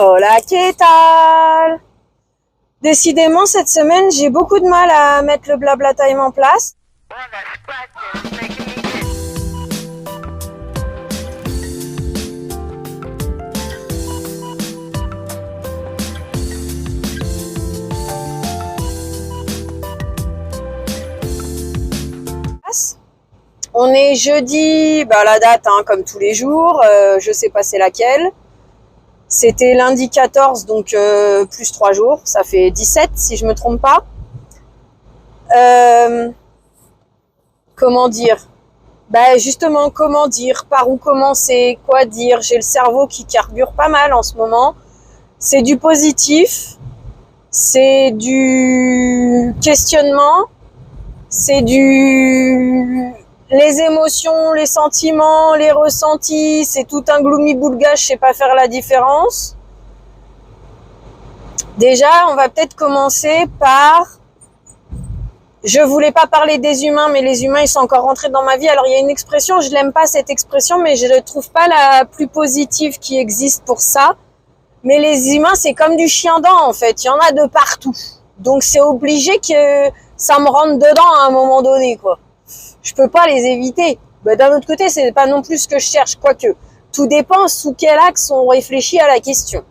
Hola, ¿qué tal? Décidément, cette semaine, j'ai beaucoup de mal à mettre le blabla time en place. On est jeudi, la date, comme tous les jours, je sais pas c'est laquelle. C'était lundi 14, donc plus 3 jours, ça fait 17 si je me trompe pas. Comment dire? Justement, comment dire? Par où commencer? Quoi dire? J'ai le cerveau qui carbure pas mal en ce moment. C'est du positif, c'est du questionnement, c'est les émotions, les sentiments, les ressentis, c'est tout un gloomy boulga, je sais pas faire la différence. Déjà, on va peut-être commencer par... Je voulais pas parler des humains, mais les humains, ils sont encore rentrés dans ma vie. Alors, il y a une expression, je l'aime pas cette expression, mais je ne trouve pas la plus positive qui existe pour ça. Mais les humains, c'est comme du chien-dent, en fait. Il y en a de partout. Donc, c'est obligé que ça me rentre dedans à un moment donné, quoi. Je peux pas les éviter. D'un autre côté, c'est pas non plus ce que je cherche, quoique. Tout dépend sous quel axe on réfléchit à la question.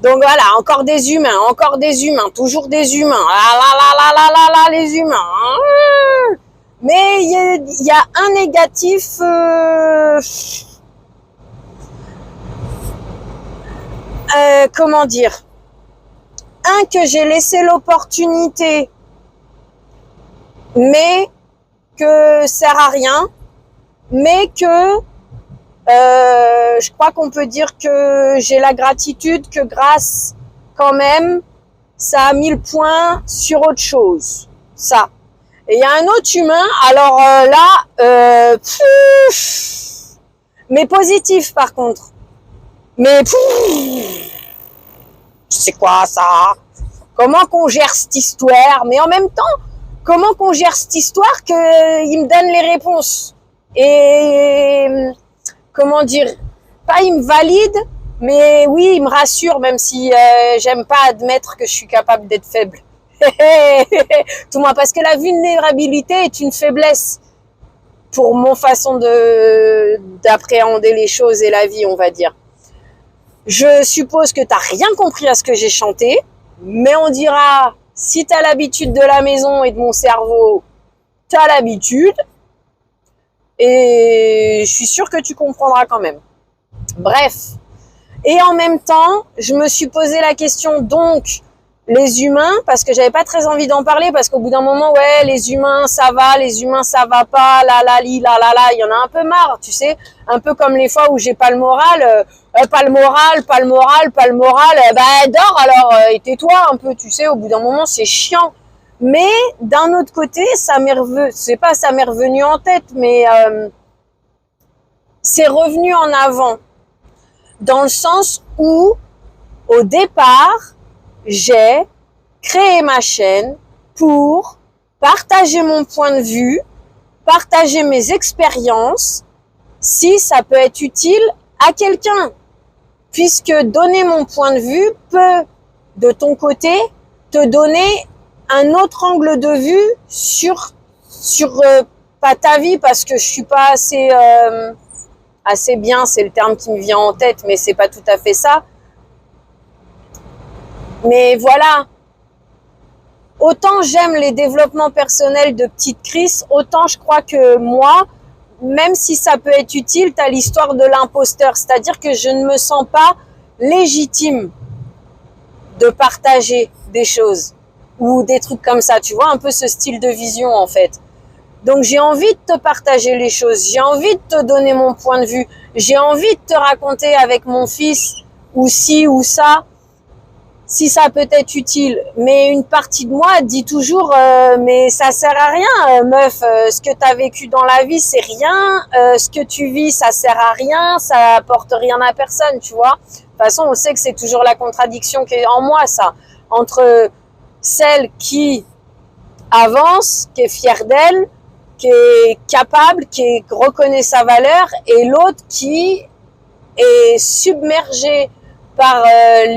Donc voilà, encore des humains, toujours des humains. Les humains. Mais il y a un négatif... comment dire? Un que j'ai laissé l'opportunité, mais que sert à rien, mais que je crois qu'on peut dire que j'ai la gratitude que grâce quand même ça a mis le point sur autre chose, ça. Et il y a un autre humain, alors mais positif par contre, mais c'est quoi ça? Comment qu'on gère cette histoire? Mais en même temps, comment qu'on gère cette histoire qu'il me donne les réponses? Et comment dire? Pas il me valide, mais oui, il me rassure, même si j'aime pas admettre que je suis capable d'être faible. Tout moi, parce que la vulnérabilité est une faiblesse pour mon façon d'appréhender les choses et la vie, on va dire. Je suppose que t'as rien compris à ce que j'ai chanté, mais on dira, si t'as l'habitude de la maison et de mon cerveau, t'as l'habitude, et je suis sûre que tu comprendras quand même. Bref. Et en même temps, je me suis posé la question, donc, les humains, parce que j'avais pas très envie d'en parler, parce qu'au bout d'un moment, ouais, les humains, ça va, les humains, ça va pas, il y en a un peu marre, tu sais, un peu comme les fois où j'ai pas le moral, dors alors, et tais-toi un peu, tu sais, au bout d'un moment, c'est chiant. Mais, d'un autre côté, ça m'est revenu en tête, mais c'est revenu en avant. Dans le sens où, au départ, j'ai créé ma chaîne pour partager mon point de vue, partager mes expériences, si ça peut être utile à quelqu'un. Puisque donner mon point de vue peut, de ton côté, te donner un autre angle de vue sur pas ta vie, parce que je suis pas assez bien, c'est le terme qui me vient en tête, mais c'est pas tout à fait ça. Mais voilà, autant j'aime les développements personnels de petites crises, autant je crois que moi, même si ça peut être utile, t'as l'histoire de l'imposteur, c'est-à-dire que je ne me sens pas légitime de partager des choses ou des trucs comme ça, tu vois, un peu ce style de vision en fait. Donc j'ai envie de te partager les choses, j'ai envie de te donner mon point de vue, j'ai envie de te raconter avec mon fils ou ci ou ça, si ça peut être utile. Mais une partie de moi dit toujours mais ça sert à rien, meuf, ce que t'as vécu dans la vie c'est rien, ce que tu vis ça sert à rien, ça apporte rien à personne, tu vois. De toute façon on sait que c'est toujours la contradiction qui est en moi, ça, entre celle qui avance, qui est fière d'elle, qui est capable, qui reconnaît sa valeur, et l'autre qui est submergée par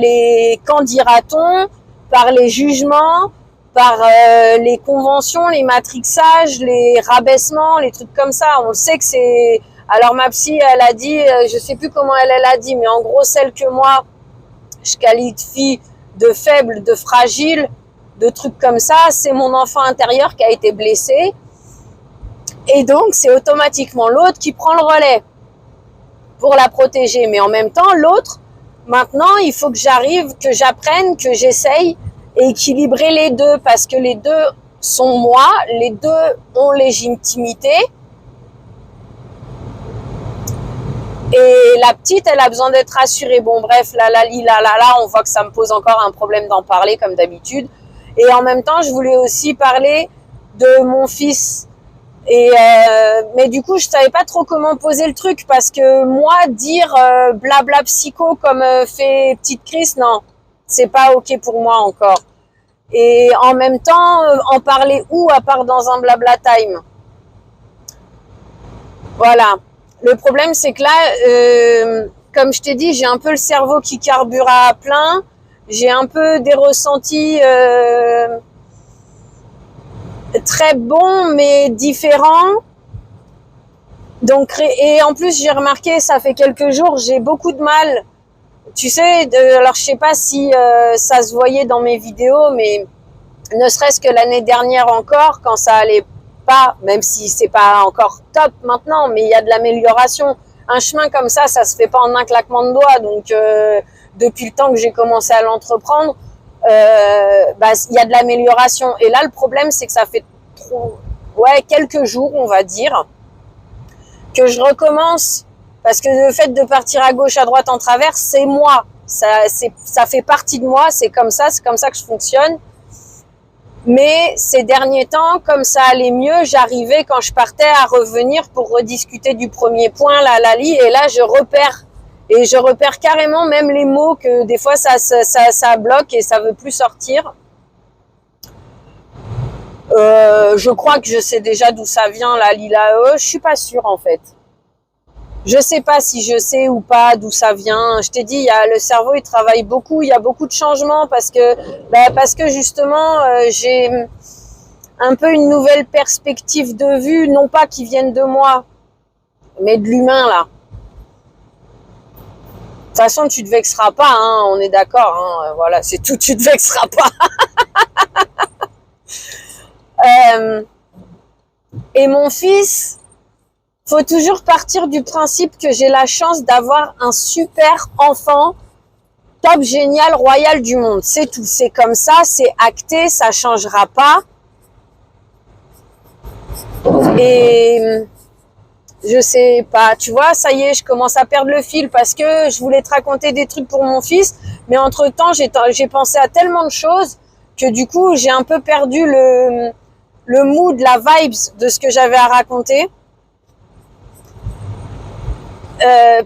les qu'en dira-t-on, par les jugements, par les conventions, les matrixages, les rabaissements, les trucs comme ça. On le sait que c'est... Alors ma psy, elle a dit, je sais plus comment elle a dit, mais en gros celle que moi, je qualifie de faible, de fragile, de trucs comme ça, c'est mon enfant intérieur qui a été blessé. Et donc, c'est automatiquement l'autre qui prend le relais pour la protéger. Mais en même temps, l'autre, maintenant, il faut que j'arrive, que j'apprenne, que j'essaye équilibrer les deux, parce que les deux sont moi, les deux ont légitimité. Et la petite, elle a besoin d'être rassurée. Bon, bref, là, on voit que ça me pose encore un problème d'en parler, comme d'habitude. Et en même temps, je voulais aussi parler de mon fils. Et mais du coup, je savais pas trop comment poser le truc, parce que moi, dire blabla psycho comme fait petite Chris, non, c'est pas ok pour moi encore. Et en même temps, en parler où à part dans un blabla time? Voilà. Le problème, c'est que là, comme je t'ai dit, j'ai un peu le cerveau qui carbure à plein. J'ai un peu des ressentis très bons, mais différents. Donc, et en plus, j'ai remarqué, ça fait quelques jours, j'ai beaucoup de mal. Tu sais, alors je sais pas si ça se voyait dans mes vidéos, mais ne serait-ce que l'année dernière encore, quand ça allait pas, même si c'est pas encore top maintenant, mais il y a de l'amélioration. Un chemin comme ça se fait pas en un claquement de doigts. Donc, depuis le temps que j'ai commencé à l'entreprendre, il y a de l'amélioration. Et là, le problème, c'est que ça fait quelques jours, on va dire, que je recommence, parce que le fait de partir à gauche, à droite, en travers, c'est moi. Ça fait partie de moi, c'est comme ça que je fonctionne. Mais ces derniers temps, comme ça allait mieux, j'arrivais quand je partais à revenir pour rediscuter du premier point, et là je repère. Et je repère carrément même les mots que des fois ça bloque et ça veut plus sortir. Je crois que je sais déjà d'où ça vient, je suis pas sûre en fait. Je sais pas si je sais ou pas d'où ça vient. Je t'ai dit, le cerveau il travaille beaucoup, il y a beaucoup de changements parce que justement j'ai un peu une nouvelle perspective de vue, non pas qui vienne de moi, mais de l'humain là. De toute façon, tu te vexeras pas, hein, on est d'accord, hein, voilà, c'est tout, tu te vexeras pas. Et mon fils, faut toujours partir du principe que j'ai la chance d'avoir un super enfant, top, génial, royal du monde. C'est tout, c'est comme ça, c'est acté, ça changera pas. Et je sais pas, tu vois, ça y est, je commence à perdre le fil parce que je voulais te raconter des trucs pour mon fils, mais entre-temps, j'ai pensé à tellement de choses que du coup, j'ai un peu perdu le mood, la vibes de ce que j'avais à raconter.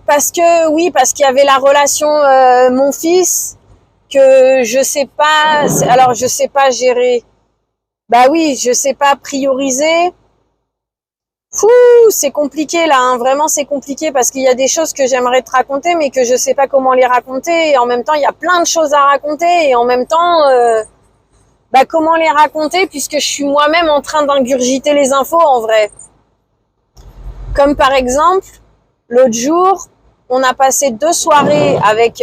Parce qu'il y avait la relation mon fils que je sais pas gérer. Bah oui, je sais pas prioriser. C'est compliqué là, hein. Vraiment c'est compliqué parce qu'il y a des choses que j'aimerais te raconter mais que je sais pas comment les raconter, et en même temps il y a plein de choses à raconter, et en même temps comment les raconter puisque je suis moi-même en train d'ingurgiter les infos en vrai. Comme par exemple, l'autre jour, on a passé 2 soirées avec...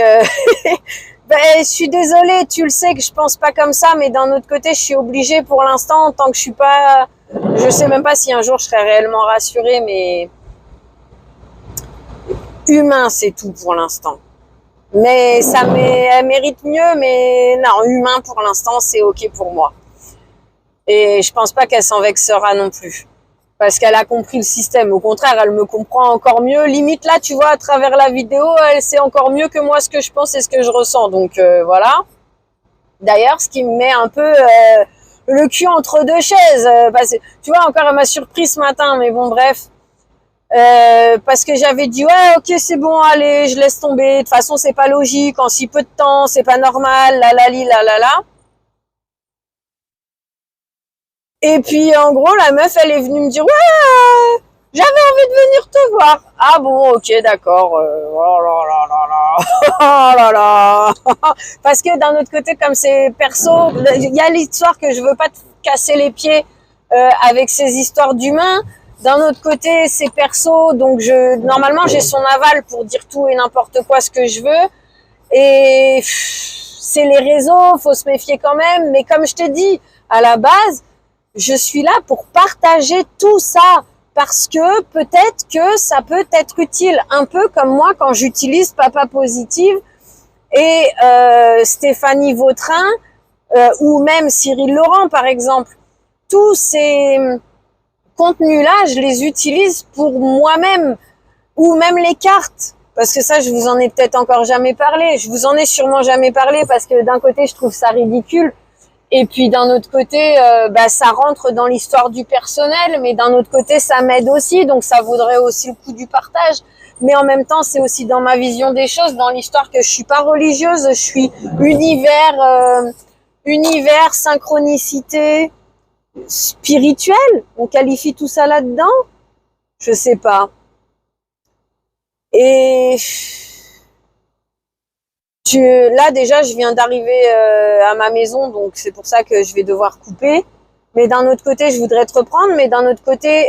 je suis désolée, tu le sais que je pense pas comme ça, mais d'un autre côté, je suis obligée pour l'instant, tant que je suis pas... Je sais même pas si un jour je serai réellement rassurée, mais... Humain, c'est tout pour l'instant. Mais elle mérite mieux, mais non, humain pour l'instant, c'est ok pour moi. Et je pense pas qu'elle s'en vexera non plus. Parce qu'elle a compris le système. Au contraire, elle me comprend encore mieux. Limite là, tu vois, à travers la vidéo, elle sait encore mieux que moi ce que je pense et ce que je ressens. Donc voilà. D'ailleurs, ce qui me met un peu le cul entre deux chaises. Tu vois, encore elle m'a surpris ce matin, mais bon, bref. Parce que j'avais dit, ouais, ok, c'est bon, allez, je laisse tomber. De toute façon, c'est pas logique. En si peu de temps, c'est pas normal. La. Et puis, en gros, la meuf, elle est venue me dire, ouais, j'avais envie de venir te voir. Ah bon, ok, d'accord. Oh là là là là. oh là là. Parce que d'un autre côté, comme c'est perso, il y a l'histoire que je veux pas te casser les pieds avec ces histoires d'humains. D'un autre côté, c'est perso, donc normalement j'ai son aval pour dire tout et n'importe quoi ce que je veux. Et c'est les réseaux, faut se méfier quand même. Mais comme je t'ai dit, à la base, je suis là pour partager tout ça. Parce que peut-être que ça peut être utile. Un peu comme moi quand j'utilise Papa Positive et Stéphanie Vautrin ou même Cyril Laurent par exemple. Tous ces contenus-là, je les utilise pour moi-même. Ou même les cartes. Parce que ça, je vous en ai peut-être encore jamais parlé. Je vous en ai sûrement jamais parlé parce que d'un côté, je trouve ça ridicule. Et puis d'un autre côté, ça rentre dans l'histoire du personnel, mais d'un autre côté, ça m'aide aussi, donc ça vaudrait aussi le coup du partage. Mais en même temps, c'est aussi dans ma vision des choses, dans l'histoire que je suis pas religieuse, je suis univers, synchronicité, spirituelle. On qualifie tout ça là-dedans? Je sais pas. Et là déjà je viens d'arriver à ma maison, donc c'est pour ça que je vais devoir couper. Mais d'un autre côté je voudrais te reprendre, mais d'un autre côté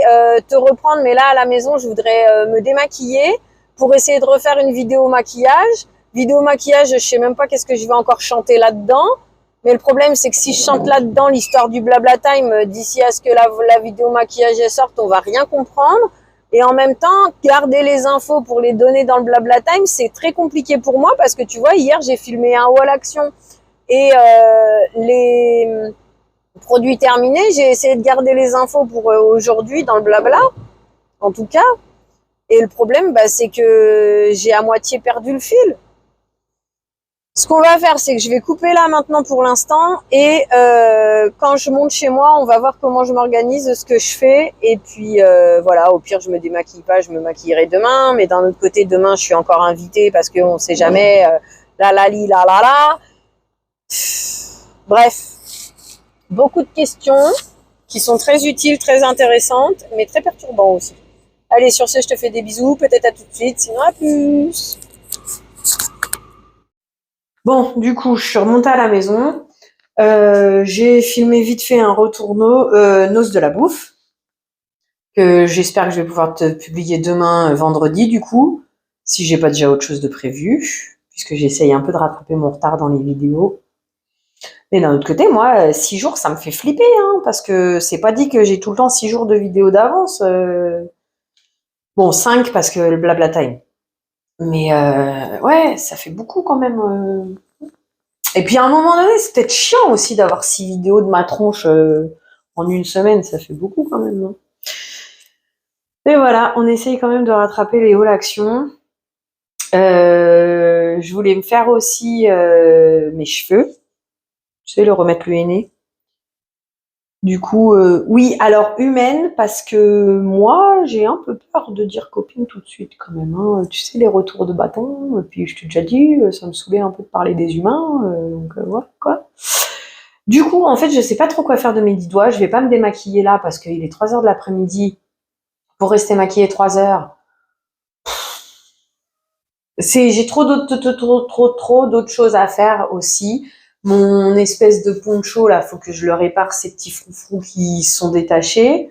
te reprendre, mais là à la maison je voudrais me démaquiller pour essayer de refaire une vidéo maquillage. Vidéo maquillage, je sais même pas qu'est-ce que je vais encore chanter là-dedans. Mais le problème c'est que si je chante là-dedans l'histoire du blabla time, d'ici à ce que la vidéo maquillage sorte, on va rien comprendre. Et en même temps, garder les infos pour les donner dans le blabla time, c'est très compliqué pour moi parce que tu vois, hier, j'ai filmé un haul action et les produits terminés. J'ai essayé de garder les infos pour aujourd'hui dans le blabla, en tout cas. Et le problème, c'est que j'ai à moitié perdu le fil. Ce qu'on va faire, c'est que je vais couper là maintenant pour l'instant et quand je monte chez moi, on va voir comment je m'organise, ce que je fais et puis voilà, au pire je me démaquille pas, je me maquillerai demain, mais d'un autre côté demain je suis encore invitée parce qu'on sait jamais la. Bref, beaucoup de questions qui sont très utiles, très intéressantes, mais très perturbantes aussi. Allez, sur ce, je te fais des bisous, peut-être à tout de suite, sinon à plus. Bon, du coup, je suis remontée à la maison. J'ai filmé vite fait un retour noce de la bouffe que j'espère que je vais pouvoir te publier demain, vendredi, du coup, si j'ai pas déjà autre chose de prévu, puisque j'essaye un peu de rattraper mon retard dans les vidéos. Mais d'un autre côté, moi, 6 jours, ça me fait flipper, hein, parce que c'est pas dit que j'ai tout le temps 6 jours de vidéos d'avance. Bon, 5 parce que le blabla time. Mais ouais, ça fait beaucoup quand même. Et puis à un moment donné, c'est peut-être chiant aussi d'avoir 6 vidéos de ma tronche en une semaine, ça fait beaucoup quand même. Hein. Et voilà, on essaye quand même de rattraper les haul actions. Je voulais me faire aussi mes cheveux, tu sais, le remettre le henné. Du coup, oui, alors humaine, parce que moi, j'ai un peu peur de dire copine tout de suite quand même. Hein. Tu sais, les retours de bâton, et puis je t'ai déjà dit, ça me saoulait un peu de parler des humains, donc voilà quoi. Du coup, en fait, je sais pas trop quoi faire de mes 10 doigts, je vais pas me démaquiller là parce qu'il est 3h de l'après-midi. Pour rester maquillée 3 heures, j'ai trop d'autres choses à faire aussi. Mon espèce de poncho là, faut que je le répare, ces petits froufrous qui sont détachés.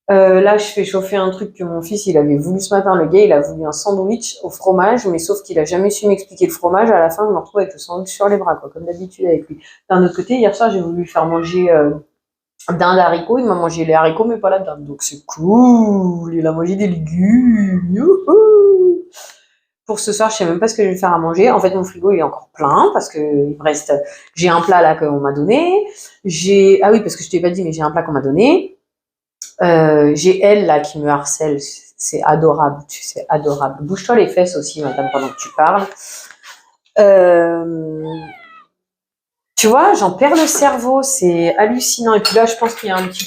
Là, je fais chauffer un truc que mon fils il avait voulu ce matin. Le gars, il a voulu un sandwich au fromage, mais sauf qu'il a jamais su m'expliquer le fromage. À la fin, je me retrouve avec le sandwich sur les bras, quoi, comme d'habitude avec lui. D'un autre côté, hier soir, j'ai voulu lui faire manger dinde haricots. Il m'a mangé les haricots, mais pas la dinde. Donc c'est cool. Il a mangé des légumes. Youhou. Pour ce soir, je sais même pas ce que je vais faire à manger. En fait, mon frigo il est encore plein parce que il me reste. J'ai un plat là qu'on m'a donné. Ah oui, parce que je t'ai pas dit, mais j'ai un plat qu'on m'a donné. J'ai elle là qui me harcèle. C'est adorable, tu sais, adorable. Bouge-toi les fesses aussi, madame, pendant que tu parles. Tu vois, j'en perds le cerveau, c'est hallucinant. Et puis là, je pense qu'il y a un petit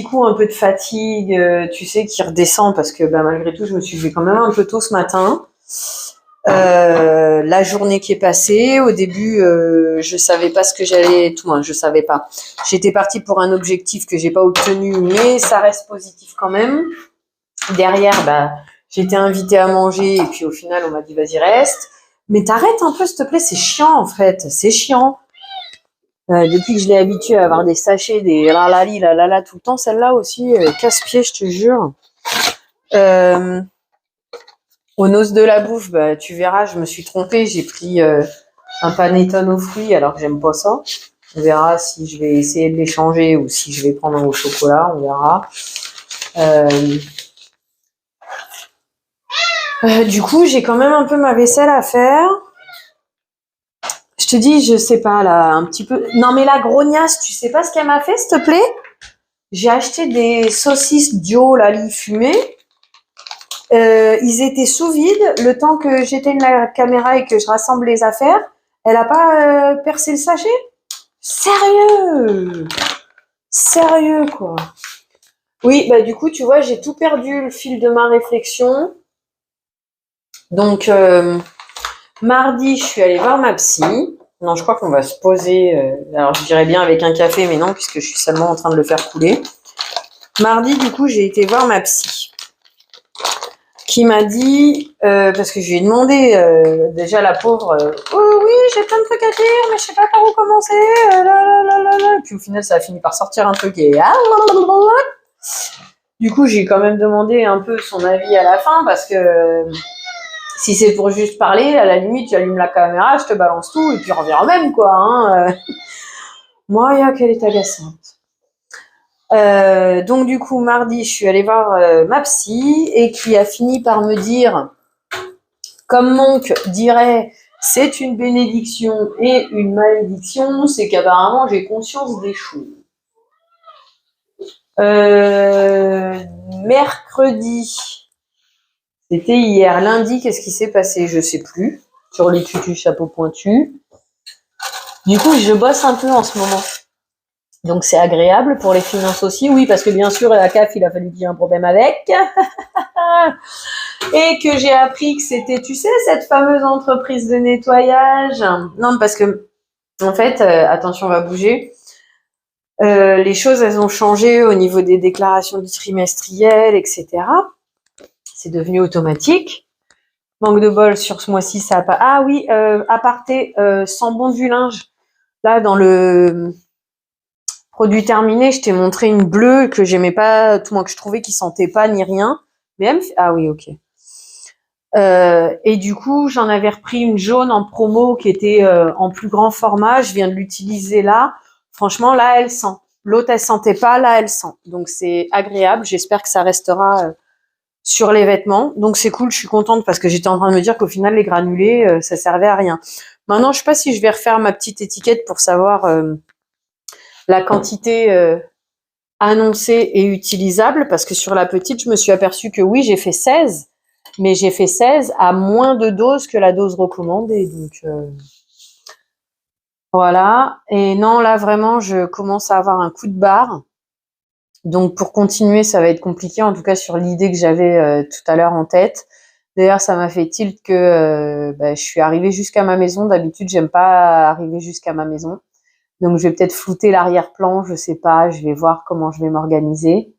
coup un peu de fatigue, tu sais, qui redescend parce que malgré tout, je me suis levée quand même un peu tôt ce matin. La journée qui est passée, au début, je savais pas ce que j'allais, tout moins, je savais pas. J'étais partie pour un objectif que j'ai pas obtenu, mais ça reste positif quand même. Derrière, J'étais invitée à manger et puis au final, on m'a dit vas-y reste. Mais t'arrêtes un peu, s'il te plaît, c'est chiant en fait, c'est chiant. Depuis que je l'ai habituée à avoir des sachets, des la tout le temps, celle-là aussi, casse-pied, je te jure. Au noces de la bouffe, bah, tu verras, je me suis trompée, j'ai pris un panettone aux fruits alors que j'aime pas ça. On verra si je vais essayer de les changer ou si je vais prendre un au chocolat, on verra. Du coup, j'ai quand même un peu ma vaisselle à faire. Je te dis, je sais pas, là, un petit peu... Non, mais la grognasse, tu sais pas ce qu'elle m'a fait, s'il te plaît? J'ai acheté des saucisses Dio, lali fumées. Ils étaient sous vide. Le temps que j'éteigne la caméra et que je rassemble les affaires, elle a pas percé le sachet? Sérieux? Sérieux, quoi. Oui, bah du coup, tu vois, j'ai tout perdu le fil de ma réflexion. Donc, mardi, je suis allée voir ma psy. Non, je crois qu'on va se poser. Alors, je dirais bien avec un café, mais non, puisque je suis seulement en train de le faire couler. Mardi, du coup, j'ai été voir ma psy, qui m'a dit, parce que je lui ai demandé, déjà la pauvre, oh oui, j'ai plein de trucs à dire, mais je sais pas par où commencer. Et puis au final, ça a fini par sortir un truc et du coup, j'ai quand même demandé un peu son avis à la fin, parce que si c'est pour juste parler, à la limite, tu allumes la caméra, je te balance tout et puis on revient au même, quoi. Hein. Moria, qu'elle est agaçante. Donc du coup, mardi, je suis allée voir ma psy et qui a fini par me dire, comme Monk dirait, c'est une bénédiction et une malédiction, c'est qu'apparemment j'ai conscience des choses. Mercredi, c'était hier. Lundi, qu'est-ce qui s'est passé? Je sais plus. Sur les tutus chapeau pointu. Du coup, je bosse un peu en ce moment. Donc, c'est agréable pour les finances aussi. Oui, parce que bien sûr, la CAF, il a fallu qu'il y ait un problème avec. Et que j'ai appris que c'était, tu sais, cette fameuse entreprise de nettoyage. Non, parce que, en fait, attention, on va bouger. Les choses, elles ont changé au niveau des déclarations du trimestriel, etc. C'est devenu automatique. Manque de bol sur ce mois-ci, ça a pas. Ah oui, aparté, sans bon du linge. Là, dans le produit terminé, je t'ai montré une bleue que j'aimais pas, tout moins que je trouvais qui sentait pas ni rien. Mais elle me fait... Ah oui, ok. Et du coup, j'en avais repris une jaune en promo qui était en plus grand format. Je viens de l'utiliser là. Franchement, là, elle sent. L'autre, elle sentait pas. Là, elle sent. Donc, c'est agréable. J'espère que ça restera sur les vêtements. Donc, c'est cool. Je suis contente parce que j'étais en train de me dire qu'au final, les granulés, ça servait à rien. Maintenant, je sais pas si je vais refaire ma petite étiquette pour savoir la quantité annoncée et utilisable. Parce que sur la petite, je me suis aperçue que oui, j'ai fait 16. Mais j'ai fait 16 à moins de doses que la dose recommandée. Donc, voilà. Et non, là, vraiment, je commence à avoir un coup de barre. Donc, pour continuer, ça va être compliqué, en tout cas sur l'idée que j'avais tout à l'heure en tête. D'ailleurs, ça m'a fait tilt que je suis arrivée jusqu'à ma maison. D'habitude, j'aime pas arriver jusqu'à ma maison. Donc, je vais peut-être flouter l'arrière-plan, je sais pas. Je vais voir comment je vais m'organiser.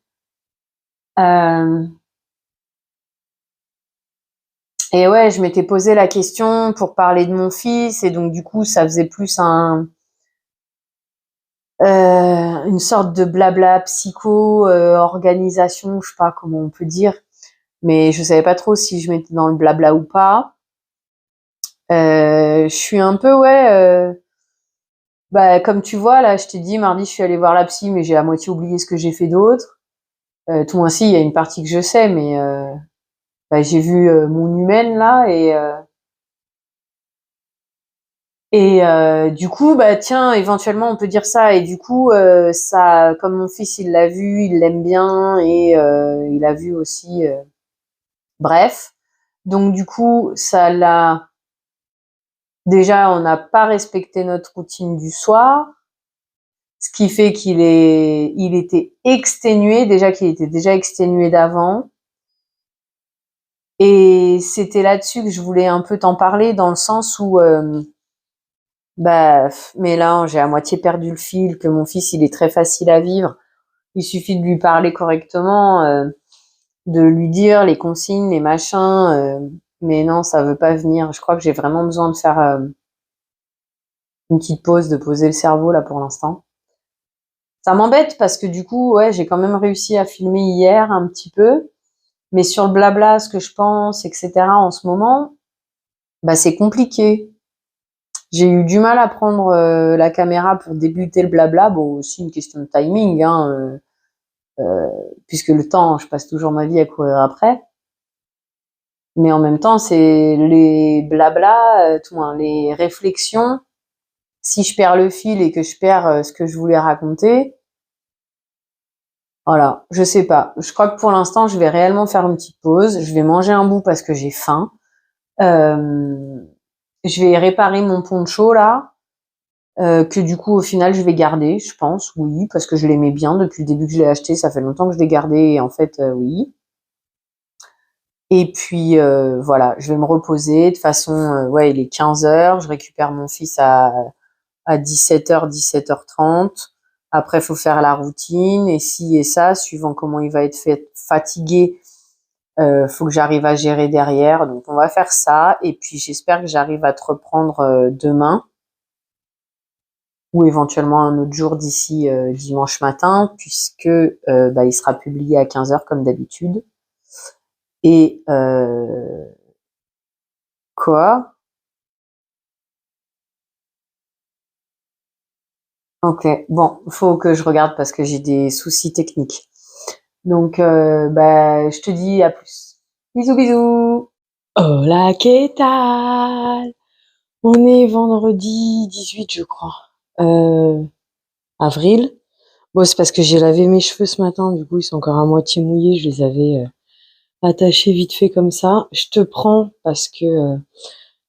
Et ouais, je m'étais posé la question pour parler de mon fils, et donc du coup, ça faisait plus une sorte de blabla psycho, organisation, je sais pas comment on peut dire, mais je savais pas trop si je m'étais dans le blabla ou pas. Je suis un peu, comme tu vois, là, je t'ai dit, mardi, je suis allée voir la psy, mais j'ai à moitié oublié ce que j'ai fait d'autre. Tout moins si, il y a une partie que je sais, mais j'ai vu mon humaine, là, et du coup, tiens, éventuellement, on peut dire ça. Et du coup, ça, comme mon fils, il l'a vu, il l'aime bien, et il a vu aussi. Bref, donc du coup, ça l'a. Déjà, on n'a pas respecté notre routine du soir, ce qui fait il était exténué. Déjà qu'il était déjà exténué d'avant. Et c'était là-dessus que je voulais un peu t'en parler, dans le sens où mais là, j'ai à moitié perdu le fil, que mon fils, il est très facile à vivre. Il suffit de lui parler correctement. de lui dire les consignes, les machins, mais non, ça veut pas venir. Je crois que j'ai vraiment besoin de faire une petite pause, de poser le cerveau là pour l'instant. Ça m'embête parce que du coup, ouais, j'ai quand même réussi à filmer hier un petit peu, mais sur le blabla, ce que je pense, etc. en ce moment, bah c'est compliqué. J'ai eu du mal à prendre la caméra pour débuter le blabla. Bon, aussi une question de timing, hein, puisque le temps, je passe toujours ma vie à courir après. Mais en même temps, c'est les blabla, tout moins les réflexions. Si je perds le fil et que je perds ce que je voulais raconter, voilà, je sais pas. Je crois que pour l'instant, je vais réellement faire une petite pause. Je vais manger un bout parce que j'ai faim. Euh, je vais réparer mon poncho là, que du coup au final je vais garder, je pense, oui, parce que je l'aimais bien depuis le début que je l'ai acheté. Ça fait longtemps que je l'ai gardé et en fait, oui. Et puis voilà, je vais me reposer. De toute façon, ouais, il est 15h. Je récupère mon fils à 17h, 17h30. Après, il faut faire la routine et ci et ça, suivant comment il va être fatigué. Faut que j'arrive à gérer derrière. Donc, on va faire ça. Et puis, j'espère que j'arrive à te reprendre demain ou éventuellement un autre jour d'ici dimanche matin, puisque bah, il sera publié à 15h comme d'habitude. Et quoi? Ok, bon, faut que je regarde parce que j'ai des soucis techniques. Donc, bah, je te dis à plus. Bisous, bisous. Hola, ¿qué tal? On est vendredi 18, je crois. Avril. Bon, c'est parce que j'ai lavé mes cheveux ce matin, du coup, ils sont encore à moitié mouillés. Je les avais attachés vite fait comme ça. Je te prends parce que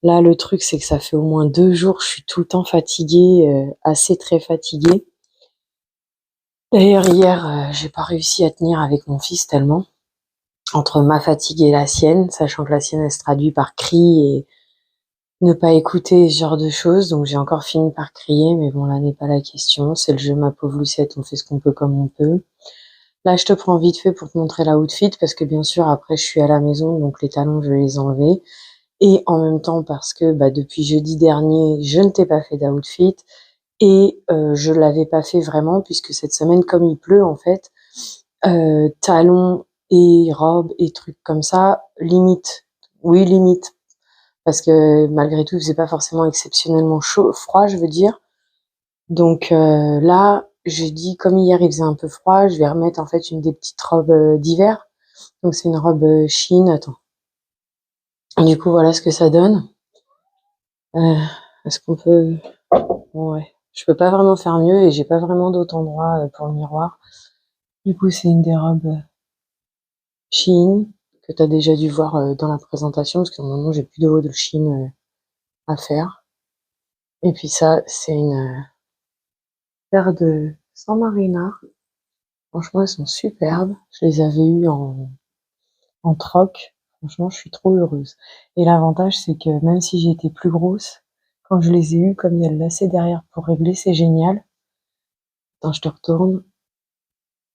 là, le truc, c'est que ça fait au moins 2 jours, je suis tout le temps fatiguée, assez très fatiguée. D'ailleurs, hier, j'ai pas réussi à tenir avec mon fils tellement. Entre ma fatigue et la sienne, sachant que la sienne, elle se traduit par cri et ne pas écouter ce genre de choses. Donc, j'ai encore fini par crier, mais bon, là n'est pas la question. C'est le jeu, ma pauvre Lucette, on fait ce qu'on peut comme on peut. Là, je te prends vite fait pour te montrer la outfit, parce que bien sûr, après, je suis à la maison, donc les talons, je vais les enlever. Et en même temps, parce que bah, depuis jeudi dernier, je ne t'ai pas fait d'outfit. Et je l'avais pas fait vraiment, puisque cette semaine, comme il pleut, en fait, talons et robes et trucs comme ça, limite. Oui, limite. Parce que malgré tout, il faisait pas forcément exceptionnellement chaud, froid, je veux dire. Donc là, j'ai dit, comme hier, il faisait un peu froid, je vais remettre en fait une des petites robes d'hiver. Donc c'est une robe Shein. Attends. Du coup, voilà ce que ça donne. Est-ce qu'on peut... Ouais. Je peux pas vraiment faire mieux et j'ai pas vraiment d'autres endroits pour le miroir. Du coup, c'est une des robes Shein que tu as déjà dû voir dans la présentation parce que maintenant j'ai plus de haut de Shein à faire. Et puis ça, c'est une paire de San Marina. Franchement, elles sont superbes. Je les avais eues en troc. Franchement, je suis trop heureuse. Et l'avantage, c'est que même si j'ai été plus grosse, quand je les ai eues, comme il y a le lacet derrière pour régler, c'est génial. Attends, je te retourne.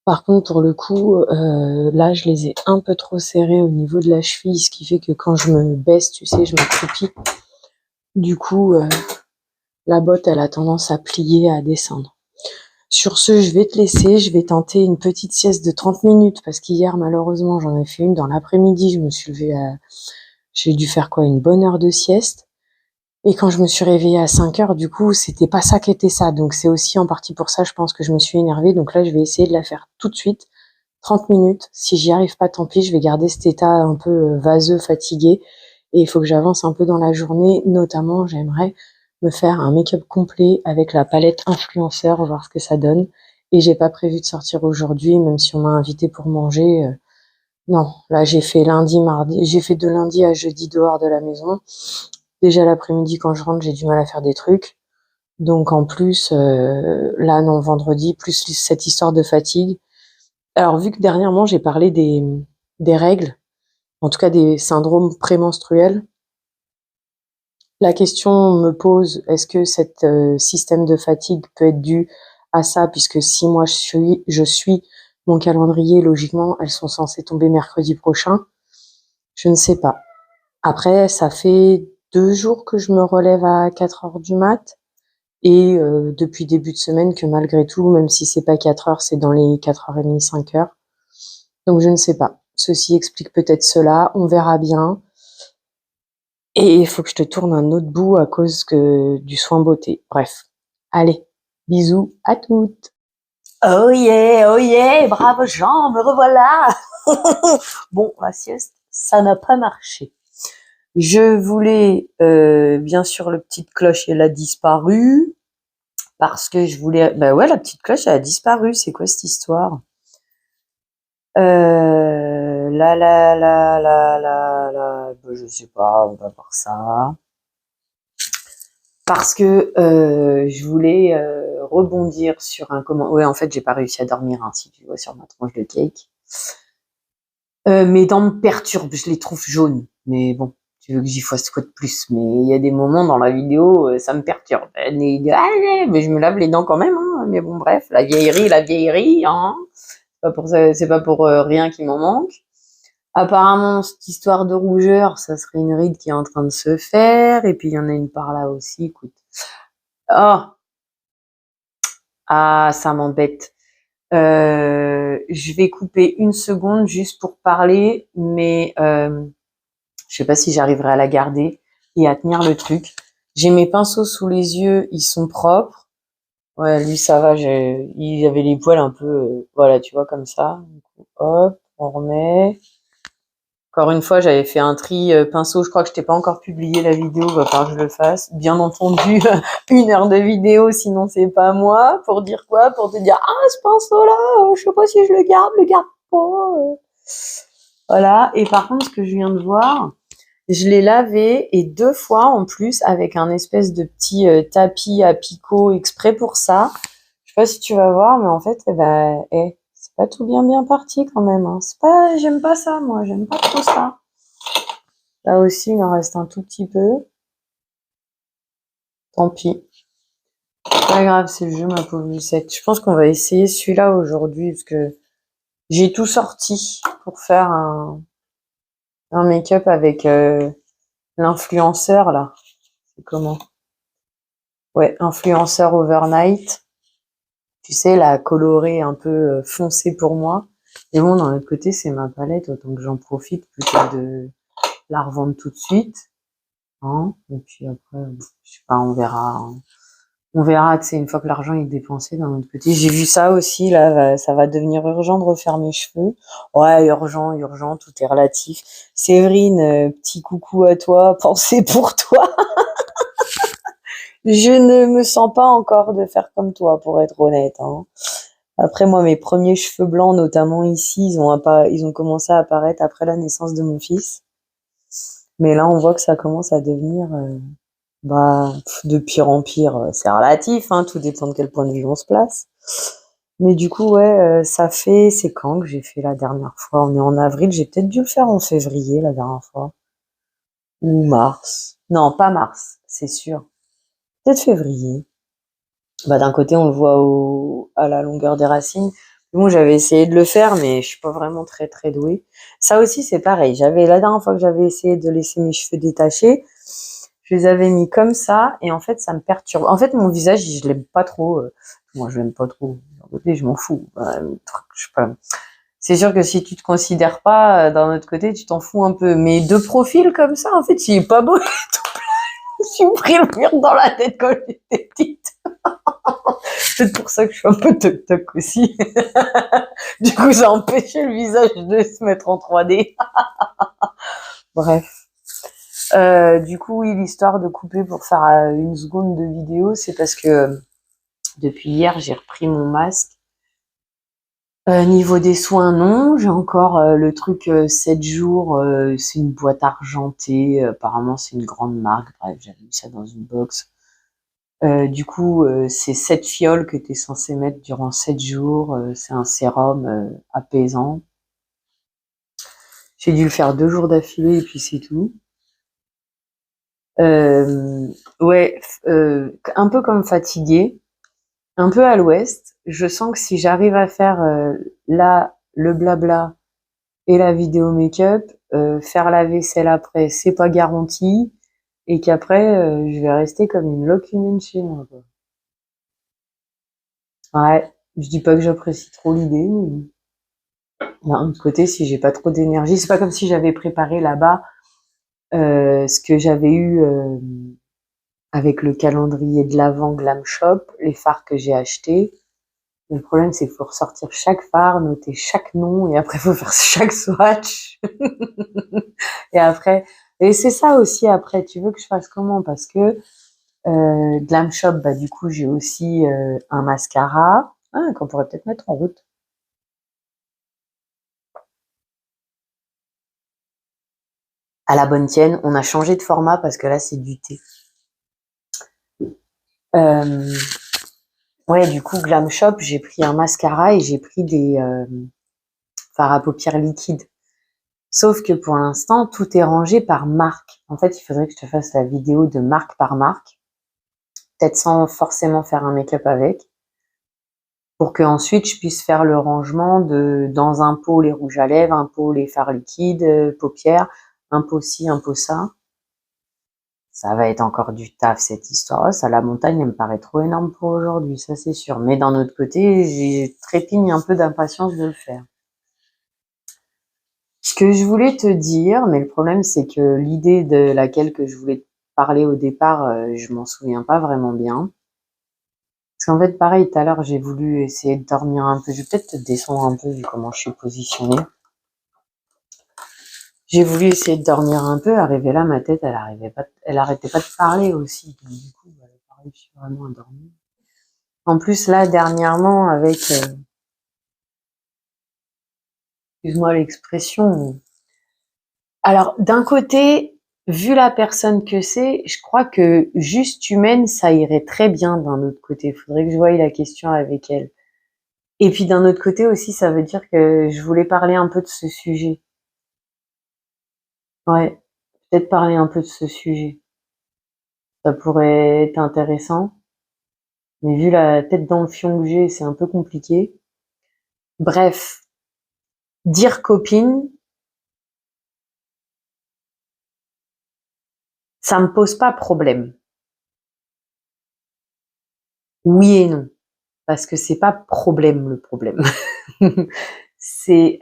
Par contre, pour le coup, là, je les ai un peu trop serrées au niveau de la cheville, ce qui fait que quand je me baisse, tu sais, je m'accroupis. Du coup, la botte, elle a tendance à plier, à descendre. Sur ce, je vais te laisser. Je vais tenter une petite sieste de 30 minutes parce qu'hier, malheureusement, j'en ai fait une dans l'après-midi. Je me suis levée à... J'ai dû faire quoi, une bonne heure de sieste. Et quand je me suis réveillée à 5 heures, du coup, c'était pas ça qui était ça. Donc c'est aussi en partie pour ça, je pense que je me suis énervée. Donc là, je vais essayer de la faire tout de suite. 30 minutes. Si j'y arrive pas, tant pis, je vais garder cet état un peu vaseux, fatigué. Et il faut que j'avance un peu dans la journée. Notamment, j'aimerais me faire un make-up complet avec la palette influenceur, voir ce que ça donne. Et j'ai pas prévu de sortir aujourd'hui, même si on m'a invité pour manger. Non, là j'ai fait lundi, mardi, j'ai fait de lundi à jeudi dehors de la maison. Déjà l'après-midi quand je rentre, j'ai du mal à faire des trucs. Donc en plus, là non, vendredi, plus cette histoire de fatigue. Alors vu que dernièrement j'ai parlé des règles, en tout cas des syndromes prémenstruels, la question me pose, est-ce que cet système de fatigue peut être dû à ça, puisque si moi je suis Mon calendrier, logiquement, elles sont censées tomber mercredi prochain. Je ne sais pas. Après, ça fait 2 jours que je me relève à 4 heures du mat. Et depuis début de semaine que malgré tout, même si c'est pas 4 heures, c'est dans les 4h30, 5 heures. Donc je ne sais pas. Ceci explique peut-être cela, on verra bien. Et il faut que je te tourne un autre bout à cause du soin beauté. Bref. Allez, bisous à toutes. Oh yeah, brave Jean, me revoilà. Bon, la sieste, ça n'a pas marché. Je voulais, bien sûr, la petite cloche, elle a disparu. Parce que je voulais... Bah ouais, la petite cloche, elle a disparu. C'est quoi cette histoire? Je sais pas, on va voir ça. Parce que je voulais rebondir sur un comment. Ouais, en fait, j'ai pas réussi à dormir, hein, si tu vois sur ma tranche de cake. Mes dents me perturbent, je les trouve jaunes. Mais bon, tu veux que j'y fasse quoi de plus? Mais il y a des moments dans la vidéo, ça me perturbe. Mais je me lave les dents quand même, hein. Mais bon, bref, la vieillerie, hein. C'est pas pour rien qu'il m'en manque. Apparemment, cette histoire de rougeur, ça serait une ride qui est en train de se faire. Et puis, il y en a une par là aussi, écoute. Oh! Ah, ça m'embête. Je vais couper une seconde juste pour parler, mais je sais pas si j'arriverai à la garder et à tenir le truc. J'ai mes pinceaux sous les yeux, ils sont propres. Ouais, lui, ça va, il avait les poils un peu, voilà, tu vois, comme ça. Du coup, hop, on remet. Encore une fois, j'avais fait un tri pinceau. Je crois que je t'ai pas encore publié la vidéo. Va falloir que je le fasse. Bien entendu, 1 heure de vidéo, sinon c'est pas moi. Pour dire quoi? Pour te dire, ah, ce pinceau-là, je sais pas si je le garde pas. Voilà. Et par contre, ce que je viens de voir, je l'ai lavé et 2 fois en plus avec un espèce de petit tapis à picot exprès pour ça. Je sais pas si tu vas voir, mais en fait, c'est pas tout bien parti quand même, hein. J'aime pas ça, moi, j'aime pas trop ça. Là aussi, il en reste un tout petit peu. Tant pis. Pas grave, c'est le jeu, ma pauvre Lucette. Je pense qu'on va essayer celui-là aujourd'hui, parce que j'ai tout sorti pour faire un make-up avec l'influenceur, là. C'est comment? Ouais, influenceur overnight. Tu sais, la colorée un peu foncée pour moi. Et bon, d'un autre côté, c'est ma palette, autant que j'en profite plutôt de la revendre tout de suite. Hein. Et puis après, je sais pas, on verra. Hein. On verra, tu sais, une fois que l'argent est dépensé d'un autre côté. J'ai vu ça aussi, là, ça va devenir urgent de refaire mes cheveux. Ouais, urgent, tout est relatif. Séverine, petit coucou à toi, pensée pour toi. Je ne me sens pas encore de faire comme toi, pour être honnête. Hein. Après, moi, mes premiers cheveux blancs, notamment ici, ils ont commencé à apparaître après la naissance de mon fils. Mais là, on voit que ça commence à devenir de pire en pire. C'est relatif, hein, tout dépend de quel point de vue on se place. Mais du coup, ouais, c'est quand que j'ai fait la dernière fois? On est en avril, j'ai peut-être dû le faire en février la dernière fois. Ou mars. Non, pas mars, c'est sûr. Peut-être février. Bah, d'un côté, on le voit à la longueur des racines. Bon, j'avais essayé de le faire, mais je suis pas vraiment très très douée. Ça aussi, c'est pareil. La dernière fois que j'avais essayé de laisser mes cheveux détachés, je les avais mis comme ça, et en fait, ça me perturbe. En fait, mon visage, je l'aime pas trop. Moi, je l'aime pas trop. D'un côté, je m'en fous. Je sais pas. C'est sûr que si tu te considères pas, d'un autre côté, tu t'en fous un peu. Mais de profil comme ça, en fait, il est pas beau. Je me suis pris le mur dans la tête quand j'étais petite. C'est pour ça que je suis un peu toc-toc aussi. Du coup, ça a empêché le visage de se mettre en 3D. Bref. Du coup, oui, l'histoire de couper pour faire 1 seconde de vidéo, c'est parce que depuis hier, j'ai repris mon masque. Niveau des soins, non. J'ai encore le truc 7 jours. C'est une boîte argentée. Apparemment, c'est une grande marque. Bref, j'avais mis ça dans une box. Du coup, c'est 7 fioles que tu es censé mettre durant 7 jours. C'est un sérum apaisant. J'ai dû le faire 2 jours d'affilée et puis c'est tout. Ouais, un peu comme fatiguée. un peu à l'ouest. Je sens que si j'arrive à faire là le blabla et la vidéo make-up, faire la vaisselle après, c'est pas garanti, et qu'après je vais rester comme une loque humaine chez moi, quoi. Ouais, je dis pas que j'apprécie trop l'idée, mais d'un autre côté, si j'ai pas trop d'énergie, c'est pas comme si j'avais préparé là-bas ce que j'avais eu avec le calendrier de l'Avent Glam Shop, les fards que j'ai achetés. Le problème, c'est qu'il faut ressortir chaque phare, noter chaque nom, et après, il faut faire chaque swatch. Et après, et c'est ça aussi après, tu veux que je fasse comment? Parce que Glam Shop, bah du coup, j'ai aussi un mascara qu'on pourrait peut-être mettre en route. À la bonne tienne, on a changé de format parce que là, c'est du thé. Ouais, du coup, Glam Shop, j'ai pris un mascara et j'ai pris des fards à paupières liquides. Sauf que pour l'instant, tout est rangé par marque. En fait, il faudrait que je te fasse la vidéo de marque par marque, peut-être sans forcément faire un make-up avec, pour que ensuite je puisse faire le rangement de dans un pot les rouges à lèvres, un pot les fards liquides, paupières, un pot ci, un pot ça. Ça va être encore du taf cette histoire. Oh, ça, la montagne, elle me paraît trop énorme pour aujourd'hui, ça c'est sûr. Mais d'un autre côté, j'ai trépigne un peu d'impatience de le faire. Ce que je voulais te dire, mais le problème c'est que l'idée de laquelle que je voulais te parler au départ, je m'en souviens pas vraiment bien. Parce qu'en fait, pareil, tout à l'heure, j'ai voulu essayer de dormir un peu. Je vais peut-être te descendre un peu vu comment je suis positionnée. J'ai voulu essayer de dormir un peu. Arrivé là, ma tête, elle arrêtait pas de parler aussi. Donc, du coup, elle n'a pas réussi vraiment à dormir. En plus, là, dernièrement, avec, excuse-moi l'expression. Alors, d'un côté, vu la personne que c'est, je crois que juste humaine, ça irait très bien d'un autre côté. Il faudrait que je voie la question avec elle. Et puis d'un autre côté aussi, ça veut dire que je voulais parler un peu de ce sujet. Ouais, peut-être parler un peu de ce sujet. Ça pourrait être intéressant. Mais vu la tête dans le fion que j'ai, c'est un peu compliqué. Bref, dire copine, ça me pose pas problème. Oui et non. Parce que c'est pas problème le problème. C'est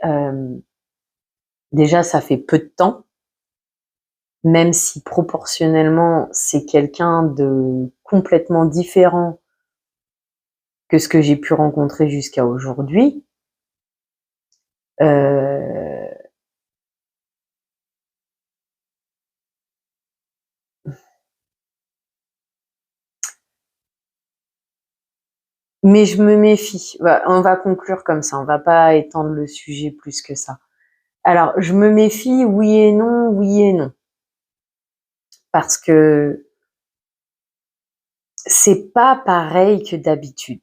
déjà ça fait peu de temps, même si proportionnellement c'est quelqu'un de complètement différent que ce que j'ai pu rencontrer jusqu'à aujourd'hui. Mais je me méfie. On va conclure comme ça, on va pas étendre le sujet plus que ça. Alors, je me méfie, oui et non, oui et non. Parce que c'est pas pareil que d'habitude.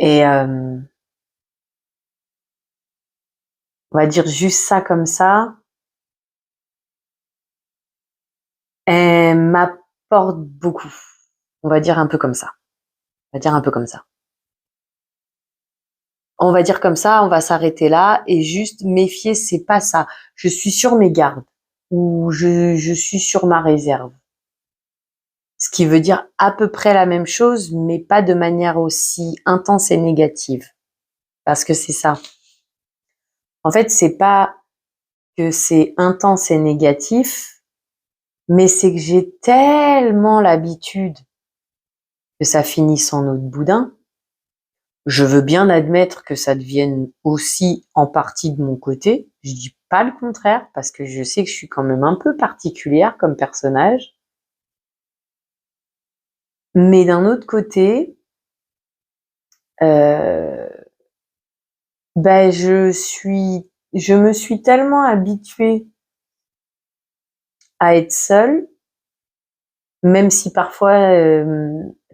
Et on va dire juste ça comme ça. Elle m'apporte beaucoup. On va dire un peu comme ça. On va dire un peu comme ça. On va dire comme ça, on va s'arrêter là et juste méfier, c'est pas ça. Je suis sur mes gardes ou je suis sur ma réserve. Ce qui veut dire à peu près la même chose, mais pas de manière aussi intense et négative. Parce que c'est ça. En fait, c'est pas que c'est intense et négatif, mais c'est que j'ai tellement l'habitude que ça finisse en eau de boudin. Je veux bien admettre que ça devienne aussi en partie de mon côté. Je dis pas le contraire parce que je sais que je suis quand même un peu particulière comme personnage. Mais d'un autre côté, ben je me suis tellement habituée à être seule, même si parfois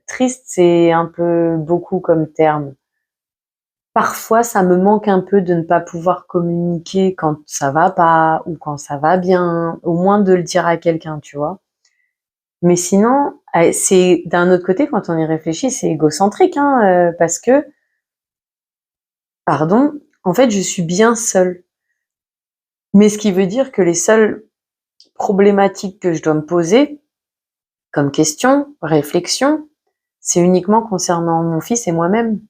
triste c'est un peu beaucoup comme terme. Parfois, ça me manque un peu de ne pas pouvoir communiquer quand ça va pas ou quand ça va bien, au moins de le dire à quelqu'un, tu vois. Mais sinon, c'est d'un autre côté, quand on y réfléchit, c'est égocentrique, parce que, pardon, en fait, je suis bien seule. Mais ce qui veut dire que les seules problématiques que je dois me poser, comme question, réflexion, c'est uniquement concernant mon fils et moi-même.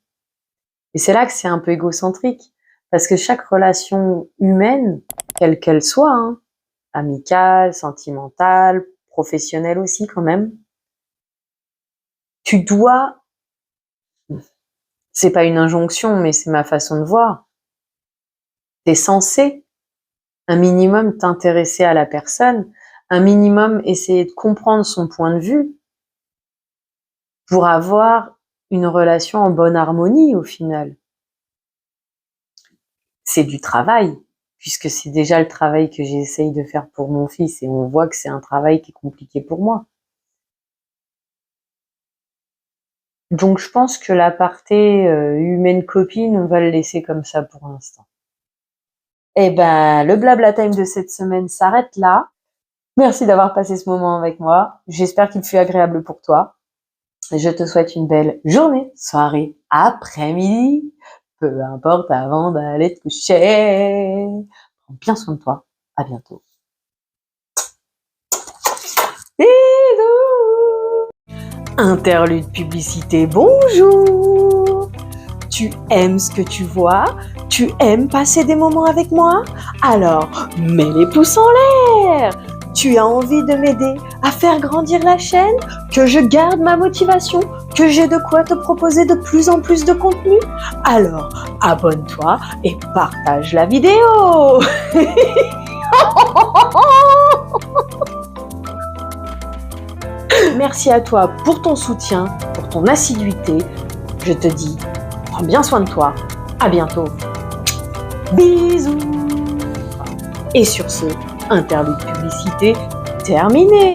Et c'est là que c'est un peu égocentrique, parce que chaque relation humaine, quelle qu'elle soit, amicale, sentimentale, professionnelle aussi quand même, tu dois, c'est pas une injonction, mais c'est ma façon de voir, t'es censé un minimum t'intéresser à la personne, un minimum essayer de comprendre son point de vue pour avoir une relation en bonne harmonie au final. C'est du travail, puisque c'est déjà le travail que j'essaye de faire pour mon fils et on voit que c'est un travail qui est compliqué pour moi. Donc je pense que l'aparté humaine copine, on va le laisser comme ça pour l'instant. Eh ben, le blabla time de cette semaine s'arrête là. Merci d'avoir passé ce moment avec moi. J'espère qu'il fut agréable pour toi. Je te souhaite une belle journée, soirée, après-midi, peu importe, avant d'aller te coucher. Prends bien soin de toi. À bientôt. Bisous. Interlude publicité, bonjour. Tu aimes ce que tu vois? Tu aimes passer des moments avec moi? Alors, mets les pouces en l'air. Tu as envie de m'aider à faire grandir la chaîne? Que je garde ma motivation? Que j'ai de quoi te proposer de plus en plus de contenu? Alors, abonne-toi et partage la vidéo. Merci à toi pour ton soutien, pour ton assiduité. Je te dis, prends bien soin de toi. À bientôt. Bisous. Et sur ce, interlude publicité terminé.